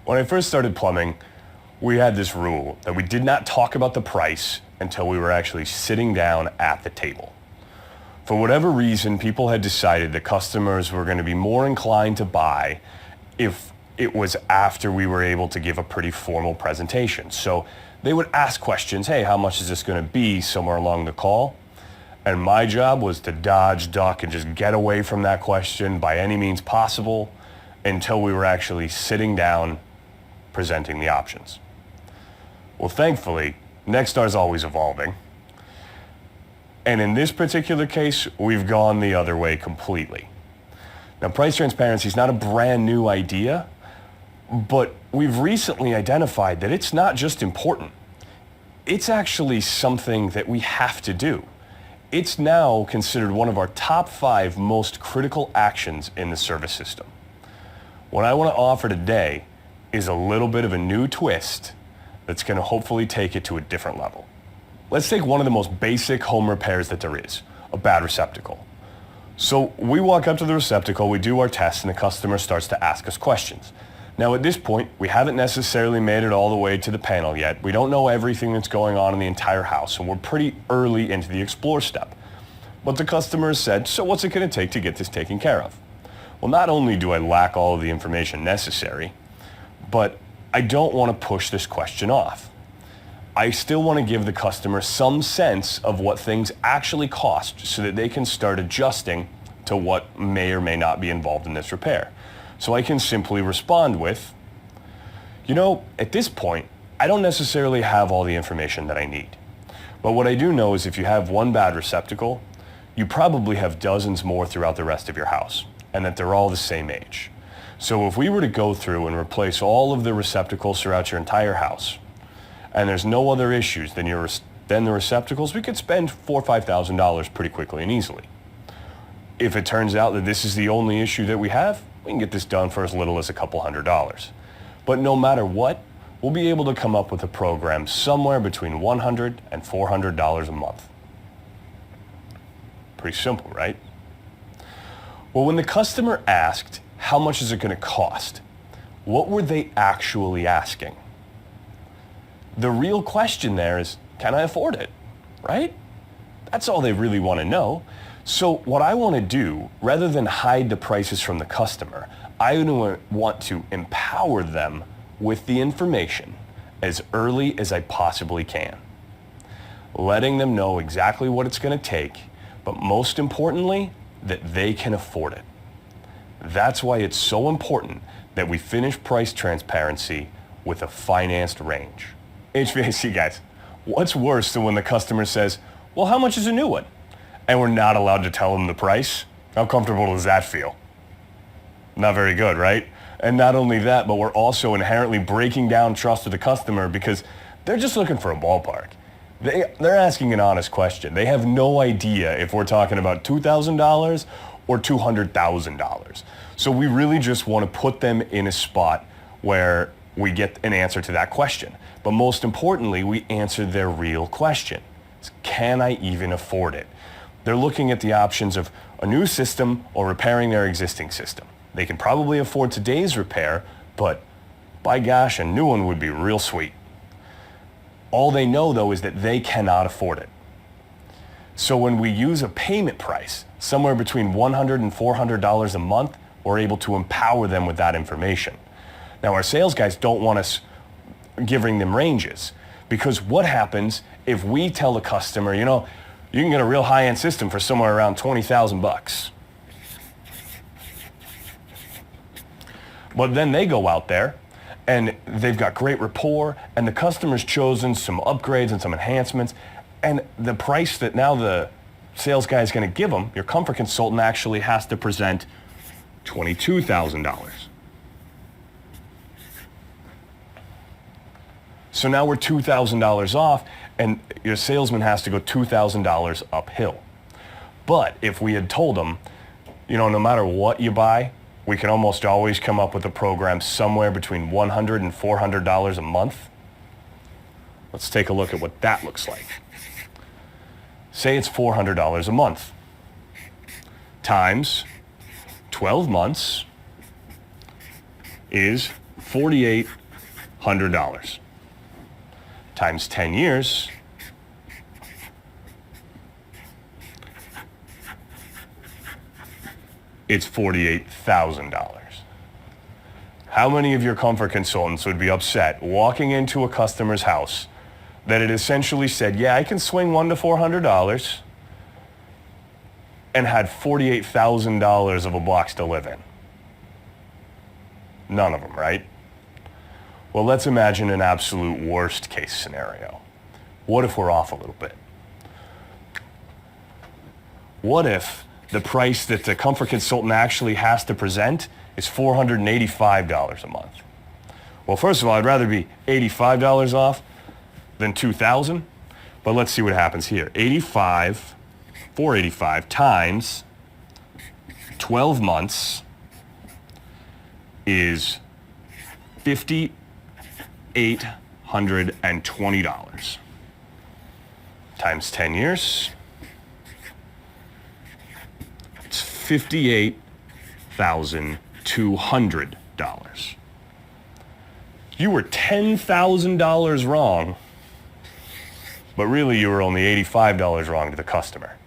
When I first started plumbing, we had this rule that we did not talk about the price until we were actually sitting down at the table. For whatever reason, people had decided that customers were going to be more inclined to buy if it was after we were able to give a pretty formal presentation. So they would ask questions, hey, how much is this going to be, somewhere along the call? And my job was to dodge, duck, and just get away from that question by any means possible until we were actually sitting down presenting the options. Well, thankfully, Nexstar is always evolving. And in this particular case, we've gone the other way completely. Now, price transparency is not a brand new idea, but we've recently identified that it's not just important. It's actually something that we have to do. It's now considered one of our top 5 most critical actions in the service system. What I want to offer today is a little bit of a new twist that's going to hopefully take it to a different level. Let's take one of the most basic home repairs that there is, a bad receptacle. So we walk up to the receptacle, we do our test, and the customer starts to ask us questions. Now at this point, we haven't necessarily made it all the way to the panel yet. We don't know everything that's going on in the entire house, and we're pretty early into the explore step. But the customer has said, so what's it going to take to get this taken care of? Well, not only do I lack all of the information necessary, but I don't want to push this question off. I still want to give the customer some sense of what things actually cost so that they can start adjusting to what may or may not be involved in this repair. So I can simply respond with, at this point, I don't necessarily have all the information that I need. But what I do know is if you have one bad receptacle, you probably have dozens more throughout the rest of your house, and that they're all the same age. So if we were to go through and replace all of the receptacles throughout your entire house, and there's no other issues than the receptacles, we could spend $4,000 or $5,000 pretty quickly and easily. If it turns out that this is the only issue that we have, we can get this done for as little as a couple $100s. But no matter what, we'll be able to come up with a program somewhere between $100 and $400 a month. Pretty simple, right? Well, when the customer asked, how much is it going to cost? What were they actually asking? The real question there is, can I afford it? Right? That's all they really want to know. So what I want to do, rather than hide the prices from the customer, I want to empower them with the information as early as I possibly can. Letting them know exactly what it's going to take, but most importantly, that they can afford it. That's why it's so important that we finish price transparency with a financed range. HVAC guys, what's worse than when the customer says, well, how much is a new one? And we're not allowed to tell them the price? How comfortable does that feel? Not very good, right? And not only that, but we're also inherently breaking down trust with the customer because they're just looking for a ballpark. They're asking an honest question. They have no idea if we're talking about $2,000 or $200,000. So we really just want to put them in a spot where we get an answer to that question. But most importantly, we answer their real question. Can I even afford it? They're looking at the options of a new system or repairing their existing system. They can probably afford today's repair, but by gosh, a new one would be real sweet. All they know, though, is that they cannot afford it. So when we use a payment price, somewhere between $100 and $400 a month, we're able to empower them with that information. Now, our sales guys don't want us giving them ranges, because what happens if we tell the customer, you can get a real high-end system for somewhere around 20,000 bucks. But then they go out there and they've got great rapport, and the customer's chosen some upgrades and some enhancements, and the price that now the sales guy is going to give them, your comfort consultant actually has to present $22,000. So now we're $2,000 off, and your salesman has to go $2,000 uphill. But if we had told them, no matter what you buy, we can almost always come up with a program somewhere between $100 and $400 a month. Let's take a look at what that looks like. Say it's $400 a month times 12 months is $4,800 times 10 years, it's $48,000. How many of your comfort consultants would be upset walking into a customer's house that it essentially said, yeah, I can swing $100 to $400, and had $48,000 of a box to live in? None of them, right? Well, let's imagine an absolute worst case scenario. What if we're off a little bit? What if the price that the comfort consultant actually has to present is $485 a month? Well, first of all, I'd rather be $85 off than $2,000, but let's see what happens here. 485 times 12 months is $5,820 times 10 years. It's $58,200. You were $10,000 wrong, but really you were only $85 wrong to the customer.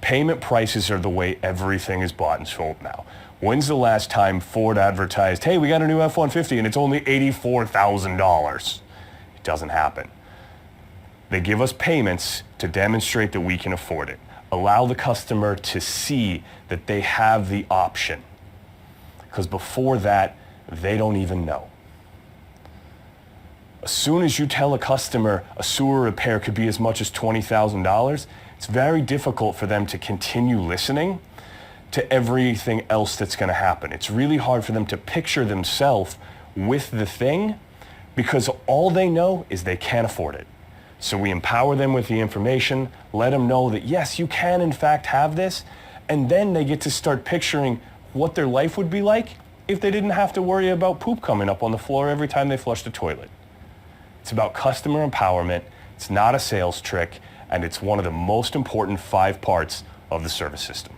Payment prices are the way everything is bought and sold now. When's the last time Ford advertised, hey, we got a new F-150 and it's only $84,000? It doesn't happen. They give us payments to demonstrate that we can afford it. Allow the customer to see that they have the option. Because before that, they don't even know. As soon as you tell a customer a sewer repair could be as much as $20,000, it's very difficult for them to continue listening to everything else that's going to happen. It's really hard for them to picture themselves with the thing because all they know is they can't afford it. So we empower them with the information, let them know that yes, you can in fact have this, and then they get to start picturing what their life would be like if they didn't have to worry about poop coming up on the floor every time they flush the toilet. It's about customer empowerment. It's not a sales trick, and it's one of the most important 5 parts of the service system.